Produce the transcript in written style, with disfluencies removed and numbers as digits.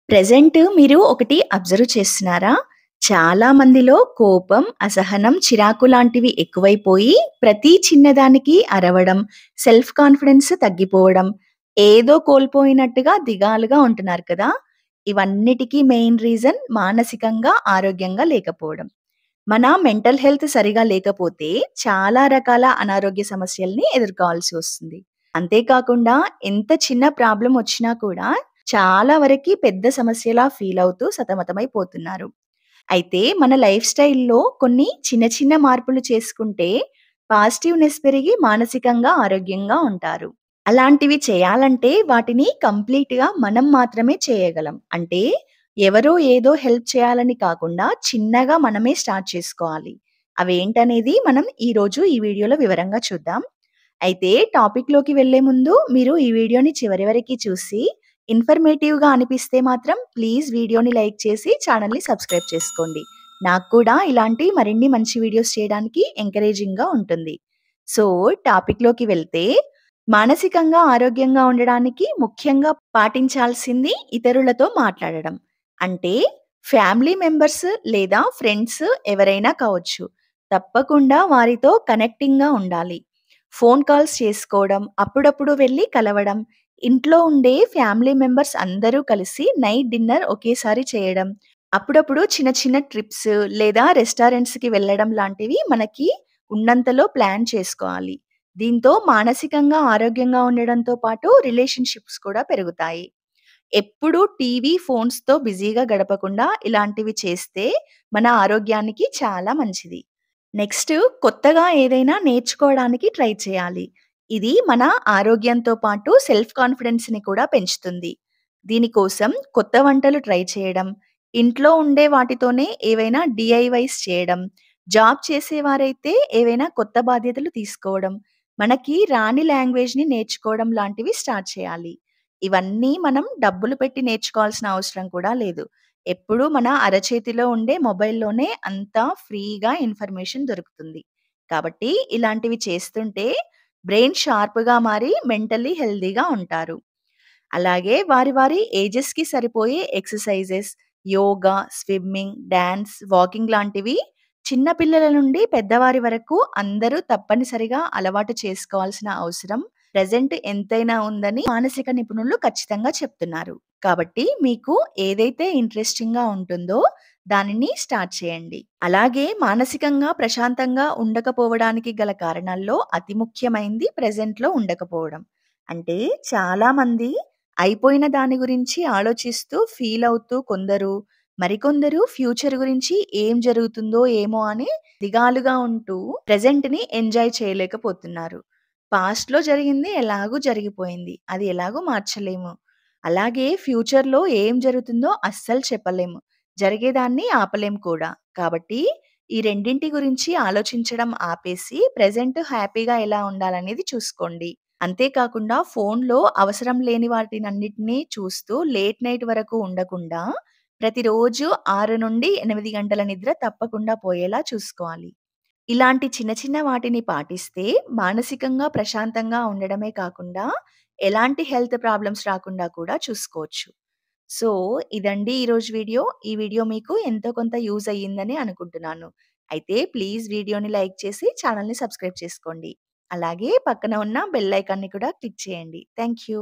Present మీరు ఒకటి observe చేస్తున్నారా? చాలా మందిలో కోపం, అసహనం, చిరాకు లాంటివి ఎక్కువైపోయి ప్రతి చిన్నదానికి అరవడం, సెల్ఫ్ కాన్ఫిడెన్స్ తగ్గిపోవడం, ఏదో కోల్పోయినట్టుగా దిగాలుగా ఉంటున్నారు కదా! ఇవన్నిటికి మెయిన్ రీజన్ మానసికంగా ఆరోగ్యంగా లేకపోవడం. మన మెంటల్ హెల్త్ సరిగా లేకపోతే చాలా రకాల అనారోగ్య సమస్యల్ని ఎదుర్కోవాల్సి వస్తుంది. అంతేకాకుండా ఎంత చిన్న ప్రాబ్లమ్ వచ్చినా కూడా చాలా వరకి పెద్ద సమస్యలా ఫీల్ అవుతూ సతమతమైపోతున్నారు. అయితే మన లైఫ్ స్టైల్‌లో కొన్ని చిన్న చిన్న మార్పులు చేసుకుంటే పాజిటివ్‌నెస్ పెరిగి మానసికంగా ఆరోగ్యంగా ఉంటారు. అలాంటివి చేయాలంటే వాటిని కంప్లీట్‌గా మనం మాత్రమే చేయగలం. అంటే ఎవరో ఏదో హెల్ప్ చేయాలని కాకుండా చిన్నగా మనమే స్టార్ట్ చేసుకోవాలి. అవేంటనేది మనం ఈరోజు ఈ వీడియోలో వివరంగా చూద్దాం. అయితే టాపిక్‌లోకి వెళ్ళే ముందు మీరు ఈ వీడియోని చివరి వరకి చూసి ఇన్ఫర్మేటివ్‌గా అనిపిస్తే మాత్రం ప్లీజ్ వీడియోని లైక్ చేసి ఛానెల్‌ని సబ్స్క్రైబ్ చేసుకోండి. నాకు కూడా ఇలాంటి మరిన్ని మంచి వీడియోస్ చేయడానికి ఎంకరేజింగ్‌గా ఉంటుంది. సో, టాపిక్‌లోకి వెళ్తే మానసికంగా ఆరోగ్యంగా ఉండడానికి ముఖ్యంగా పాటించాల్సింది ఇతరులతో మాట్లాడడం. అంటే ఫ్యామిలీ మెంబర్స్ లేదా ఫ్రెండ్స్ ఎవరైనా కావచ్చు. తప్పకుండా వారితో కనెక్టింగ్‌గా ఉండాలి. ఫోన్ కాల్స్ చేసుకోవడం, అప్పుడప్పుడు వెళ్లి కలవడం, ఇంట్లో ఉండే ఫ్యామిలీ మెంబర్స్ అందరూ కలిసి నైట్ డిన్నర్ ఒకేసారి చేయడం, అప్పుడప్పుడు చిన్న చిన్న ట్రిప్స్ లేదా రెస్టారెంట్స్‌కి వెళ్ళడం లాంటివి మనకి ఉన్నంతలో ప్లాన్ చేసుకోవాలి. దీంతో మానసికంగా ఆరోగ్యంగా ఉండడంతో పాటు రిలేషన్‌షిప్స్ కూడా పెరుగుతాయి. ఎప్పుడూ టీవీ, ఫోన్స్‌తో బిజీగా గడపకుండా ఇలాంటివి చేస్తే మన ఆరోగ్యానికి చాలా మంచిది. నెక్స్ట్ కొత్తగా ఏదైనా నేర్చుకోవడానికి ట్రై చేయాలి. ఇది మన ఆరోగ్యంతో పాటు సెల్ఫ్ కాన్ఫిడెన్స్‌ని కూడా పెంచుతుంది. దీనికోసం కొత్త వంటలు ట్రై చేయడం, ఇంట్లో ఉండే వాటితోనే ఏవైనా డీఐవైస్ చేయడం, జాబ్ చేసేవారైతే ఏవైనా కొత్త బాధ్యతలు తీసుకోవడం, మనకి రాని లాంగ్వేజ్‌ని నేర్చుకోవడం లాంటివి స్టార్ట్ చేయాలి. ఇవన్నీ మనం డబ్బులు పెట్టి నేర్చుకోవాల్సిన అవసరం కూడా లేదు. ఎప్పుడూ మన అరచేతిలో ఉండే మొబైల్‌లోనే అంతా ఫ్రీగా ఇన్ఫర్మేషన్ దొరుకుతుంది. కాబట్టి ఇలాంటివి చేస్తుంటే బ్రెయిన్ షార్ప్‌గా మారి మెంటల్లీ హెల్తీగా ఉంటారు. అలాగే వారి వారి ఏజెస్‌కి సరిపోయే exercises, yoga, swimming, dance, walking లాంటివి చిన్న పిల్లల నుండి పెద్దవారి వరకు అందరూ తప్పనిసరిగా అలవాటు చేసుకోవాల్సిన అవసరం ప్రెజెంట్ ఎంతైనా ఉందని మానసిక నిపుణులు ఖచ్చితంగా చెప్తున్నారు. కాబట్టి మీకు ఏదైతే ఇంట్రెస్టింగ్‌గా ఉంటుందో దానిని స్టార్ట్ చేయండి. అలాగే మానసికంగా ప్రశాంతంగా ఉండకపోవడానికి గల కారణాల్లో అతి ముఖ్యమైంది ప్రెజెంట్‌లో ఉండకపోవడం. అంటే చాలామంది అయిపోయిన దాని గురించి ఆలోచిస్తూ ఫీల్ అవుతూ కొందరు, మరికొందరు ఫ్యూచర్ గురించి ఏం జరుగుతుందో ఏమో అని దిగాలుగా ఉంటూ ప్రెజెంట్‌ని ఎంజాయ్ చేయలేకపోతున్నారు. పాస్ట్‌లో జరిగింది ఎలాగో జరిగిపోయింది. అది ఎలాగో మార్చలేము. అలాగే ఫ్యూచర్‌లో ఏం జరుగుతుందో అస్సలు చెప్పలేము. జరిగేదాన్ని ఆపలేం కూడా. కాబట్టి ఈ రెండింటి గురించి ఆలోచించడం ఆపేసి ప్రెజెంట్ హ్యాపీగా ఎలా ఉండాలనేది చూసుకోండి. అంతేకాకుండా ఫోన్‌లో అవసరం లేని వాటినన్నిటిని చూస్తూ లేట్ నైట్ వరకు ఉండకుండా ప్రతిరోజు 6-8 గంటల నిద్ర తప్పకుండా పోయేలా చూసుకోవాలి. ఇలాంటి చిన్న చిన్న వాటిని పాటిస్తే మానసికంగా ప్రశాంతంగా ఉండడమే కాకుండా ఎలాంటి హెల్త్ ప్రాబ్లమ్స్ రాకుండా కూడా చూసుకోవచ్చు. సో, ఇదండి ఈరోజు వీడియో. ఈ వీడియో మీకు ఎంతో కొంత యూజ్ అయ్యిందని అనుకుంటున్నాను. అయితే ప్లీజ్ వీడియోని లైక్ చేసి ఛానెల్‌ని సబ్స్క్రైబ్ చేసుకోండి. అలాగే పక్కన ఉన్న బెల్ ఐకాన్‌ని కూడా క్లిక్ చేయండి. Thank you.